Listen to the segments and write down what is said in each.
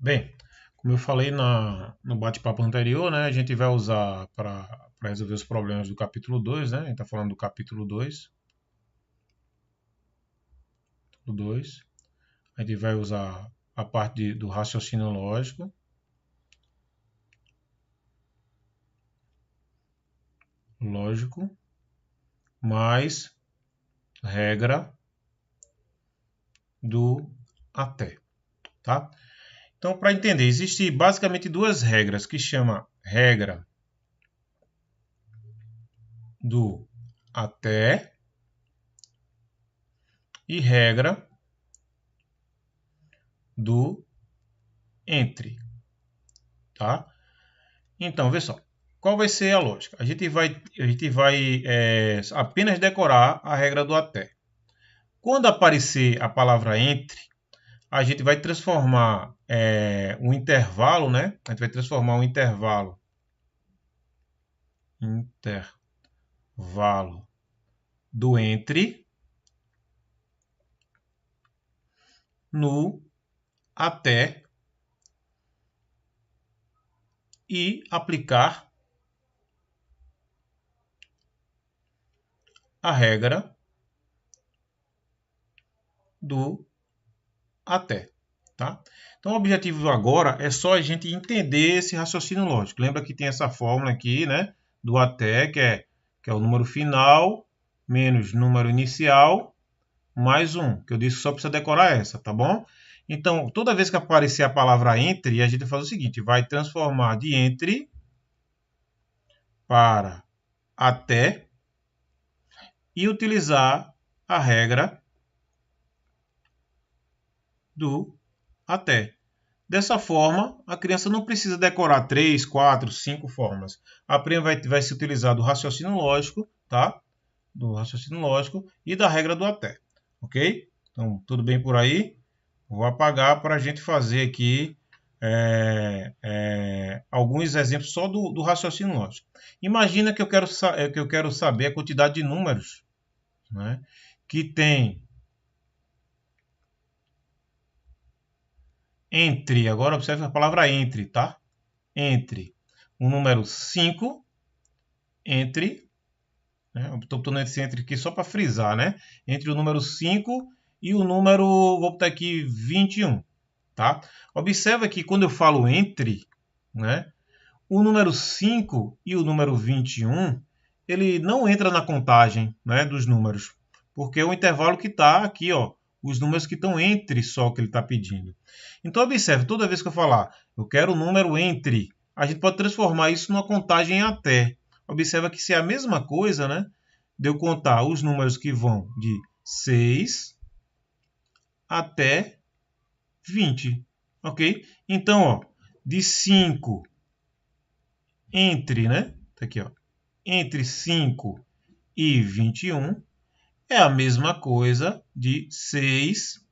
Bem, como eu falei no bate-papo anterior, né, a gente vai usar para resolver os problemas do capítulo 2, né? A gente está falando do capítulo 2. A gente vai usar a parte do raciocínio lógico, mais regra do até, tá? Então, para entender, existe basicamente duas regras que chama regra do até e regra do entre, tá? Então, vê só. Qual vai ser a lógica? A gente vai apenas decorar a regra do até. Quando aparecer a palavra entre, a gente vai transformar um intervalo, né? A gente vai transformar um intervalo do entre no até e aplicar a regra do até, tá? Então, o objetivo agora é só a gente entender esse raciocínio lógico. Lembra que tem essa fórmula aqui, né? Do até, que é o número final menos número inicial mais 1, que eu disse que só precisa decorar essa, tá bom? Então, toda vez que aparecer a palavra entre, a gente faz o seguinte, vai transformar de entre para até e utilizar a regra do até. Dessa forma, a criança não precisa decorar 3, 4, 5 fórmulas. A primeira vai se utilizar do raciocínio lógico, tá? Do raciocínio lógico e da regra do até, ok? Então, tudo bem por aí? Vou apagar para a gente fazer aqui alguns exemplos só do raciocínio lógico. Imagina que eu quero saber a quantidade de números, né, que tem entre, agora observe a palavra entre, tá? Entre o número 5, entre, né, estou botando esse entre aqui só para frisar, né? Entre o número 5 e o número, vou botar aqui 21, tá? Observa que quando eu falo entre, né, o número 5 e o número 21, ele não entra na contagem, né, dos números, porque é o intervalo que está aqui, ó, os números que estão entre só que ele está pedindo. Então, observe, toda vez que eu falar, eu quero o número entre, a gente pode transformar isso numa contagem até. Observa que se é a mesma coisa, né, de eu contar os números que vão de 6 até 20, ok? Então, ó, de 5 entre, né? Tá aqui, ó, entre 5 e 21 é a mesma coisa de 6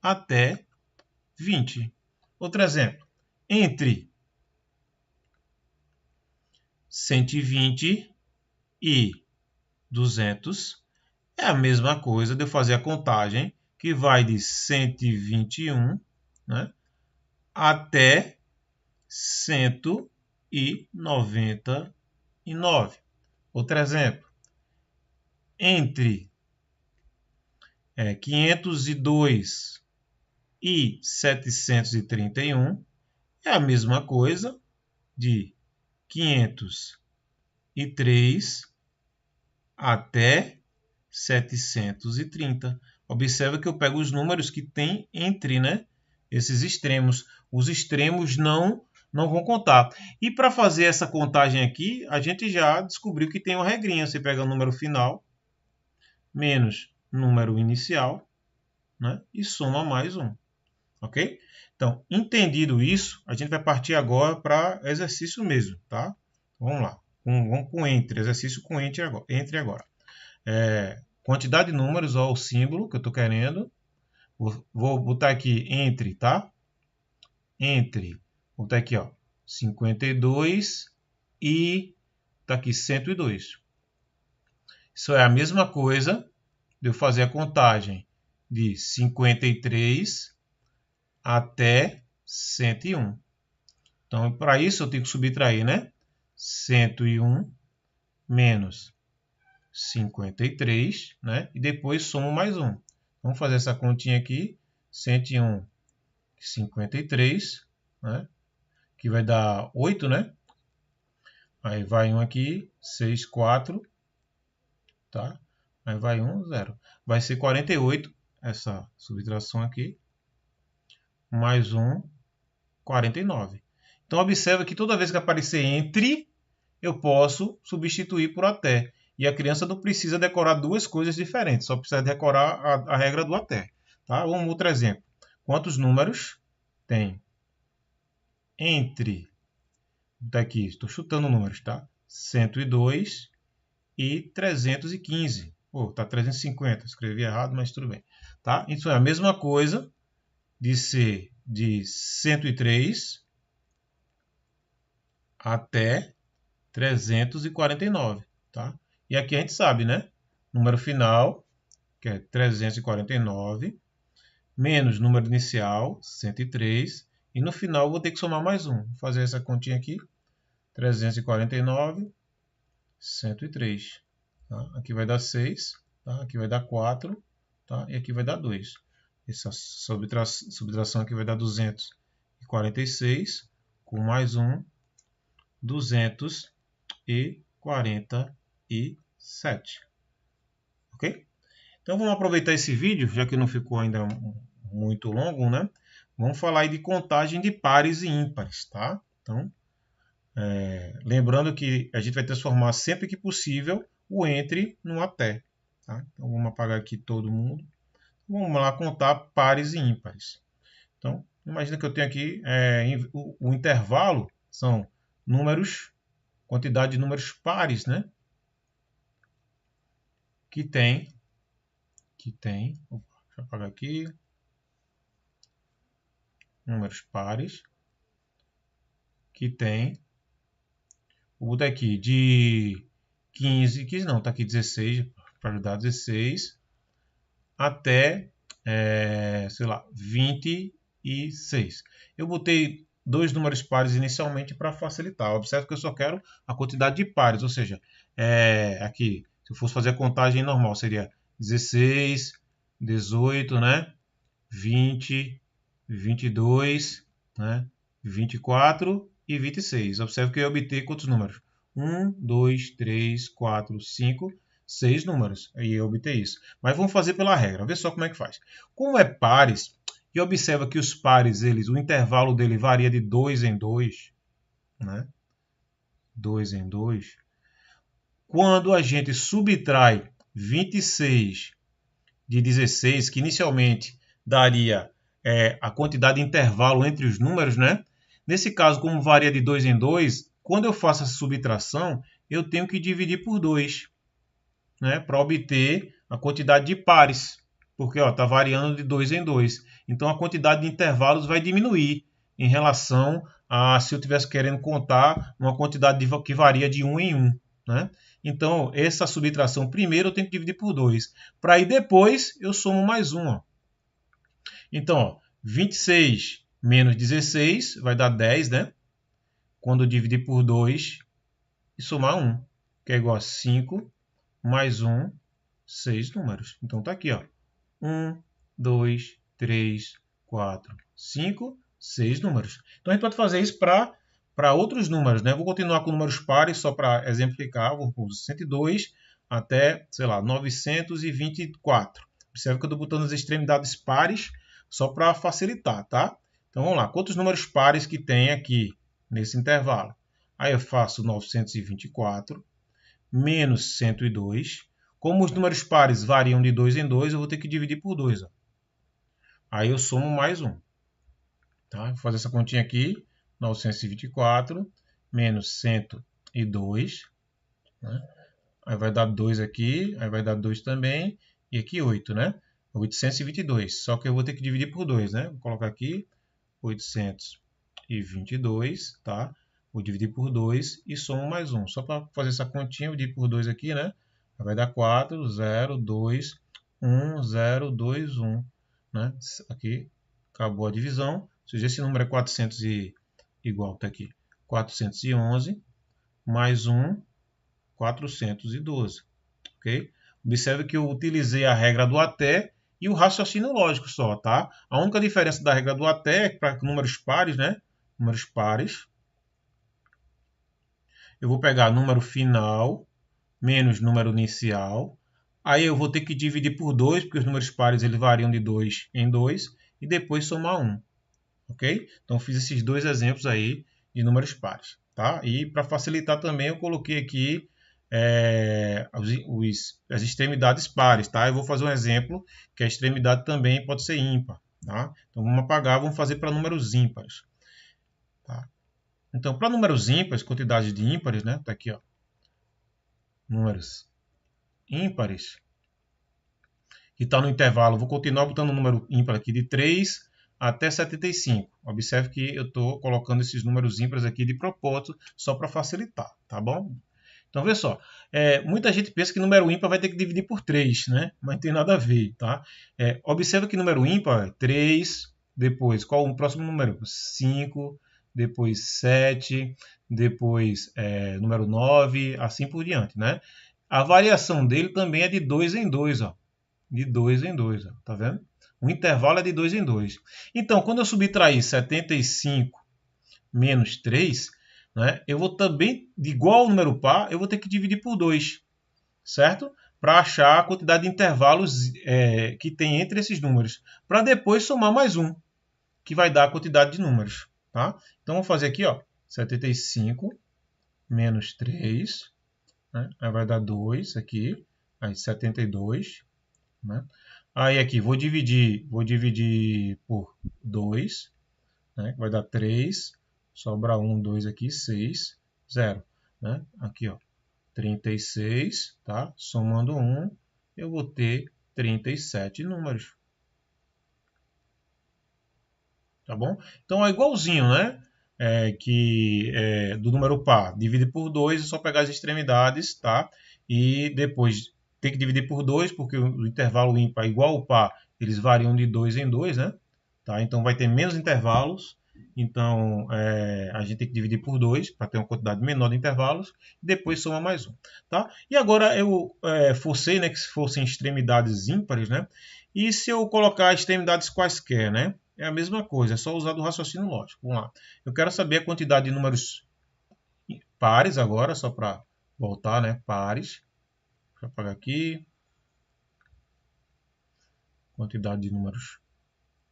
até 20. Outro exemplo, entre 120 e 200 é a mesma coisa de eu fazer a contagem que vai de 121, né, até 199. Outro exemplo, entre 502 e 731 é a mesma coisa de 503 até 730. Observa que eu pego os números que tem entre, né, esses extremos. Os extremos não vão contar. E para fazer essa contagem aqui, a gente já descobriu que tem uma regrinha. Você pega o número final menos número inicial, né, e soma mais um. Ok? Então, entendido isso, a gente vai partir agora para exercício mesmo, tá? Vamos lá. Vamos com entre, exercício com entre agora. Quantidade de números, ó, o símbolo que eu estou querendo. Vou botar aqui entre, tá? Entre. Vou botar aqui, ó, 52 e tá aqui 102. Isso é a mesma coisa de eu fazer a contagem de 53 até 101. Então, para isso, eu tenho que subtrair, né? 101 menos 53, né? E depois somo mais um. Vamos fazer essa continha aqui. 101, 53, né? Que vai dar 8, né? Aí vai um aqui, 6, 4, tá? Aí vai 1, 0. Vai ser 48, essa subtração aqui, mais 1, 49. Então, observa que toda vez que aparecer entre, eu posso substituir por até. E a criança não precisa decorar duas coisas diferentes, só precisa decorar a regra do até. Tá? Um outro exemplo. Quantos números tem entre, daqui, estou chutando números, tá? 102 e 315. Oh, tá 350, escrevi errado, mas tudo bem. Tá? Isso é a mesma coisa de ser de 103 até 349, tá? E aqui a gente sabe, né? Número final, que é 349, menos número inicial, 103, e no final eu vou ter que somar mais um. Vou fazer essa continha aqui, 349, 103. Tá? Aqui vai dar 6, tá? Aqui vai dar 4, tá? E aqui vai dar 2. Essa subtração aqui vai dar 246, com mais um, 247. Ok? Então vamos aproveitar esse vídeo, já que não ficou ainda muito longo, né? Vamos falar aí de contagem de pares e ímpares, tá? Então, lembrando que a gente vai transformar sempre que possível o entre no até. Tá? Então vamos apagar aqui todo mundo. Vamos lá contar pares e ímpares. Então, imagina que eu tenho aqui o intervalo são números, quantidade de números pares, né? Que tem, opa, deixa eu apagar aqui, números pares, que tem, vou botar aqui de 15 não, está aqui 16, para ajudar 16, até, sei lá, 26. Eu botei dois números pares inicialmente para facilitar. Observe que eu só quero a quantidade de pares, ou seja, aqui, se eu fosse fazer a contagem normal, seria 16, 18, né? 20, 22, né? 24 e 26. Observe que eu obter quantos números? 1, 2, 3, 4, 5, 6 números. Aí eu obter isso. Mas vamos fazer pela regra. Vê só como é que faz. Como é pares, e observa que os pares, o intervalo dele varia de 2 em 2, né? 2 em 2. Quando a gente subtrai 26 de 16, que inicialmente daria a quantidade de intervalo entre os números, né? Nesse caso, como varia de 2 em 2, quando eu faço essa subtração, eu tenho que dividir por 2, né? Para obter a quantidade de pares, porque está variando de 2 em 2. Então, a quantidade de intervalos vai diminuir em relação a se eu estivesse querendo contar uma quantidade que varia de 1 em 1, né? Então, essa subtração primeiro eu tenho que dividir por 2. Para aí depois eu somo mais 1. Ó. Então, ó, 26 menos 16 vai dar 10, né? Quando eu dividir por 2 e somar 1, que é igual a 5 mais 1, 6 números. Então, está aqui, ó. 1, 2, 3, 4, 5, 6 números. Então, a gente pode fazer isso para outros números, né? Vou continuar com números pares, só para exemplificar. Vou pôr 102 até, sei lá, 924. Observe que eu estou botando as extremidades pares só para facilitar, tá? Então, vamos lá. Quantos números pares que tem aqui nesse intervalo? Aí eu faço 924 menos 102. Como os números pares variam de 2 em 2, eu vou ter que dividir por 2. Ó. Aí eu somo mais 1. Tá? Vou fazer essa continha aqui. 924 menos 102. Né? Aí vai dar 2 aqui. Aí vai dar 2 também. E aqui 8, né? 822. Só que eu vou ter que dividir por 2, né? Vou colocar aqui 822, tá? Vou dividir por 2 e somo mais 1. Só para fazer essa continha, eu dividir por 2 aqui, né? Vai dar 4, 0, 2, 1, 0, 2, 1. Né? Aqui acabou a divisão. seja, esse número é 400 e igual, tá aqui, 411 mais 1, 412, ok? Observe que eu utilizei a regra do até e o raciocínio lógico só, tá? A única diferença da regra do até é que para números pares, né? Números pares, eu vou pegar número final menos número inicial. Aí eu vou ter que dividir por 2, porque os números pares eles variam de 2 em 2, e depois somar 1. Ok? Então eu fiz esses dois exemplos aí de números pares. Tá? E para facilitar também eu coloquei aqui as extremidades pares. Tá? Eu vou fazer um exemplo que a extremidade também pode ser ímpar. Tá? Então vamos apagar, vamos fazer para números ímpares. Tá? Então para números ímpares, quantidade de ímpares, né? Tá aqui, ó. Números ímpares, que está no intervalo, vou continuar botando o número ímpar aqui de 3 até 75. Observe que eu estou colocando esses números ímpares aqui de propósito, só para facilitar, tá bom? Então, vê só, muita gente pensa que número ímpar vai ter que dividir por 3, né? Mas não tem nada a ver, tá? Observe que número ímpar é 3, depois, qual o próximo número? 5, depois 7, depois número 9, assim por diante, né? A variação dele também é de 2 em 2, ó. De 2 em 2, ó. Tá vendo? O intervalo é de 2 em 2. Então, quando eu subtrair 75 menos 3, né, eu vou também, de igual ao número par, eu vou ter que dividir por 2, certo? Para achar a quantidade de intervalos que tem entre esses números. Para depois somar mais um, que vai dar a quantidade de números. Tá? Então, vou fazer aqui, ó, 75 menos 3, né? Aí vai dar 2 aqui, aí 72, né? Aí aqui vou dividir por 2, né? Vai dar 3, sobra 1, 2 aqui, 6, 0. Né? Aqui, ó, 36, tá? Somando 1, eu vou ter 37 números. Tá bom? Então é igualzinho, né? Do número par, divide por 2, é só pegar as extremidades, tá? E depois tem que dividir por 2, porque o intervalo ímpar igual ao par, eles variam de 2 em 2, né? Tá? Então vai ter menos intervalos, então a gente tem que dividir por 2 para ter uma quantidade menor de intervalos, e depois soma mais um. Tá? E agora eu forcei, né, que fossem extremidades ímpares, né? E se eu colocar extremidades quaisquer, né? É a mesma coisa, é só usar do raciocínio lógico. Vamos lá. Eu quero saber a quantidade de números pares agora, só para voltar, né? Pares. Deixa eu apagar aqui. Quantidade de números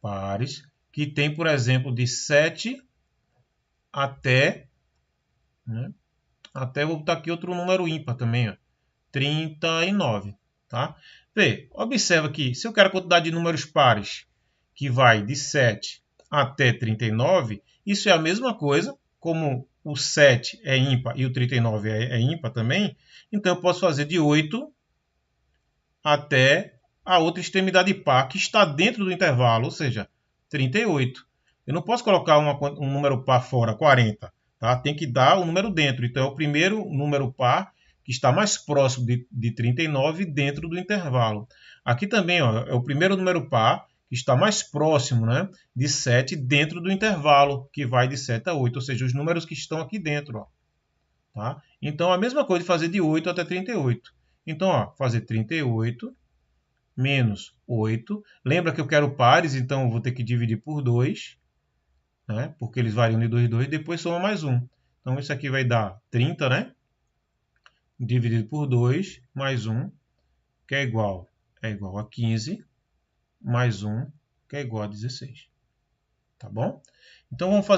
pares. Que tem, por exemplo, de 7 até... Né? Até vou botar aqui outro número ímpar também, ó, 39. Tá? Vê, observa que se eu quero a quantidade de números pares que vai de 7 até 39, isso é a mesma coisa, como o 7 é ímpar e o 39 é ímpar também, então eu posso fazer de 8 até a outra extremidade par, que está dentro do intervalo, ou seja, 38. Eu não posso colocar um número par fora, 40. Tá? Tem que dar o número dentro. Então, é o primeiro número par que está mais próximo de 39 dentro do intervalo. Aqui também ó, é o primeiro número par que está mais próximo, né, de 7 dentro do intervalo, que vai de 7 a 8, ou seja, os números que estão aqui dentro. Ó, tá? Então, a mesma coisa de fazer de 8 até 38. Então, ó, fazer 38 menos 8. Lembra que eu quero pares, então eu vou ter que dividir por 2, né? Porque eles variam de 2 em 2, depois soma mais 1. Então, isso aqui vai dar 30, né? Dividido por 2, mais 1, que é igual a 15, mais 1, que é igual a 16. Tá bom? Então, vamos fazer